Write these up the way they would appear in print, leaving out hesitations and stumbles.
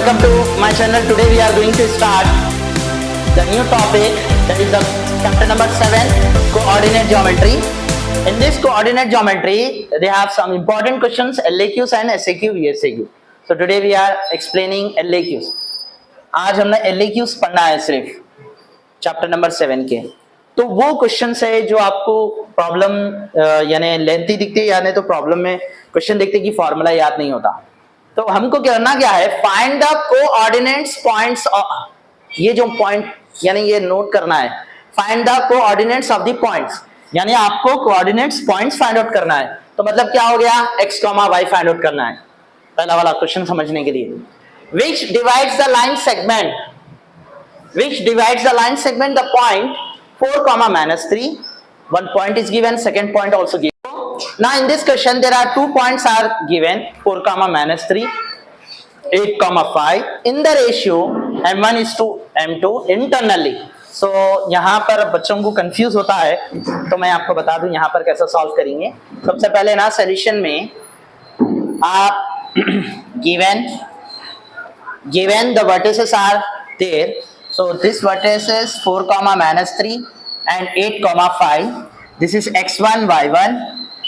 welcome to my channel. Today we are going to start the new topic, that is the chapter number 7, coordinate geometry. In this coordinate geometry they have some important questions, LAQs and SAQ, VSAQ. So today we are explaining LAQs. आज हमने LAQs पढ़ना है सिर्फ chapter number 7 के. तो वो question है जो आपको प्रॉब्लम यानी लेंथी दिखती है, यानी तो प्रॉब्लम में क्वेश्चन देखते कि फॉर्मूला याद नहीं होता. तो हमको करना क्या है, फाइंड द कोऑर्डिनेट्स पॉइंट्स. ये जो पॉइंट यानी ये नोट करना है, find the coordinates of the points, यानी आपको कोऑर्डिनेट्स पॉइंट्स फाइंड आउट करना है. तो मतलब क्या हो गया, x, y फाइंड आउट करना है. पहला वाला क्वेश्चन समझने के लिए, which divides the line segment, which divides the line segment the point 4, -3. One point is given, second point also given. Now in this question there are 2 points are given, 4, -3, 8, 5 in the ratio m1 is to m2 internally. So यहाँ पर बच्चों को confuse होता है, तो मैं आपको बता दूं यहाँ पर कैसे सॉल्व करेंगे. सबसे पहले ना सॉल्यूशन में आप given the vertices are there. So this vertices 4, -3 and 8, 5. This is x1, y1,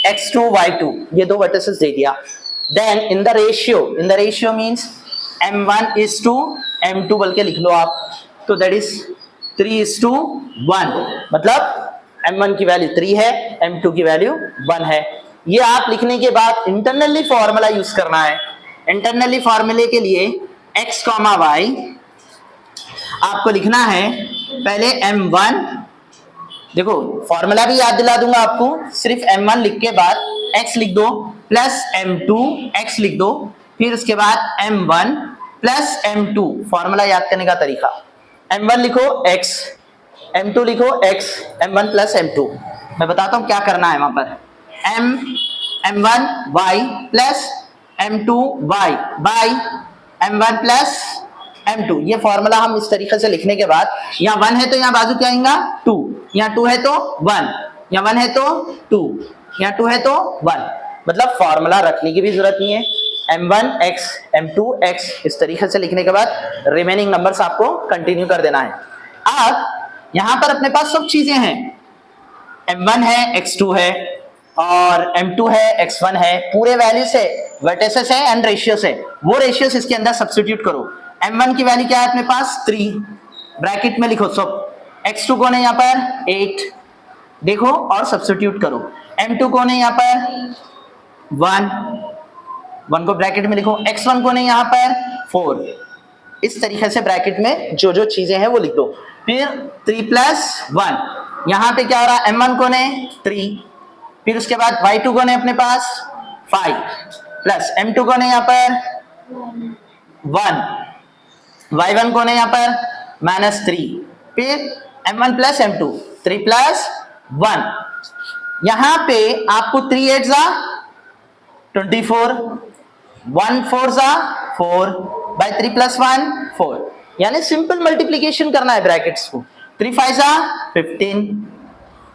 x2, y2. ये दो vertices दे दिया. Then in the ratio means m1 is to m2 बोल के लिख लो आप. तो that is 3:1. मतलब m1 की वैल्यू 3 है, m2 की वैल्यू 1 है. ये आप लिखने के बाद इंटरनली फॉर्मूला यूज करना है. इंटरनली फॉर्मूले के लिए x, y आपको लिखना है पहले m1. देखो फॉर्मूला भी याद दिला दूंगा आपको, सिर्फ m1 लिख के बाद x लिख दो प्लस m2 x लिख दो, फिर उसके बाद m1 प्लस m2. फॉर्मूला याद करने का तरीका, m1 लिखो x, m2 लिखो x, m1 प्लस m2. मैं बताता हूं क्या करना है. वहां पर m1 y plus m2 y by m1 plus m2. ये फॉर्मूला हम इस तरीके से लिखने के बाद, यहाँ 1 है तो यहाँ बाजू क्या आएगा 2, यहाँ 2 है तो 1, यहाँ 1 है तो 2, यहाँ 2 है तो 1. मतलब फॉर्मूला रखने की भी जरूरत नहीं है. m1 x, m2 x इस तरीके से लिखने के बाद रिमेनिंग नंबर्स आपको कंटिन्यू कर देना है. अब यहाँ पर अपने पास सब चीजें हैं, m1 है, x2 है और m2 है, x1 है, पूरे वैल्यूज है, वर्टिसेस है एंड रेशियोस है. वो रेशियोस इसके अंदर सब्स्टिट्यूट करो. m1 की वैल्यू क्या है अपने पास 3, ब्रैकेट में लिखो सब. x2 कौन है यहाँ पर 8, देखो और सब्स्टिट्यूट करो. m2 कौन है यहाँ पर 1 को ब्रैकेट में लिखो. x1 कौन है यहाँ पर 4. इस तरीके से ब्रैकेट में जो जो चीजें हैं वो लिख दो. फिर 3 + 1, यहाँ पे क्या हो रहा है, m1 कौन है 3, फिर उसके बाद y2 कौन है अपने पास 5 प्लस m2 कौन है यहाँ पर 1, y1 कौन है यहाँ पर -3, फिर m1 प्लस m2 3 + 1. यहाँ पे आपको 3 8 24, 1 4 4 by 3 + 1 4. यानी सिंपल मल्टीप्लीकेशन करना है ब्रैकेट्स को. 3 5 15.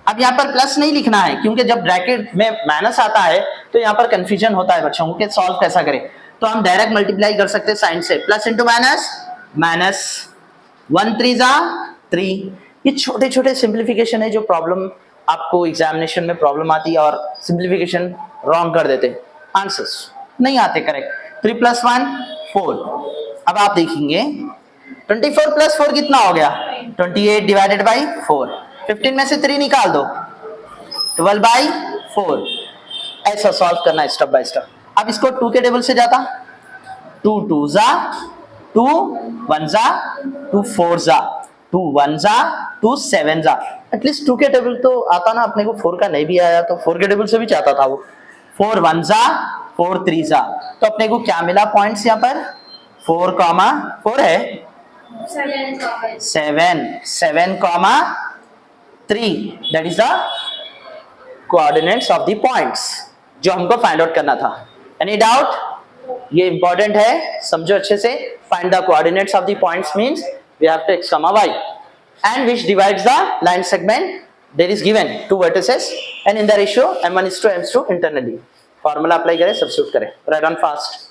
अब यहाँ पर प्लस नहीं लिखना है क्योंकि जब ब्रैकेट में माइनस आता है तो यहाँ पर कंफ्यूजन होता है बच्चों को कि सॉल्व कैसा करें. तो हम डायरेक्ट मल्टीप्लाई कर सकते हैं साइन से, प्लस इंटू माइनस 1 3 3. ये छोटे छोटे सिंप्लीफिकेशन है जो प्रॉब्लम आपको एग्जामिनेशन में प्रॉब्लम आती है और सिंप्लीफिकेशन रॉन्ग कर देते, आंसर्स नहीं आते करेक्ट. 3 + 1 4. अब आप देखेंगे 24 + 4 कितना हो गया 28 डिवाइडेड बाई 4. 15 में से 3 निकाल दो 12/4. ऐसा सॉल्व करना है स्टेप बाय स्टेप. अब इसको 2 के टेबल से जाता, 2 2 2 1 2 4 2 1 2 7. एटलीस्ट 2 के टेबल तो आता ना अपने को, 4 का नहीं भी आया तो 4 के टेबल से भी चाहता था वो. 4 1 4 3 तो अपने को क्या मिला पॉइंट्स यहाँ पर 4, 4 है 7 3. That is the coordinates of the points जो हमको फाइंड आउट करना था. Any doubt? ये इंपॉर्टेंट है, समझो अच्छे से. Find the coordinates of the points means we have to x, y and which divides the line segment. There is given 2 vertices and in the ratio m1 is to m2 internally. Formula apply करें, substitute करें. Right on fast.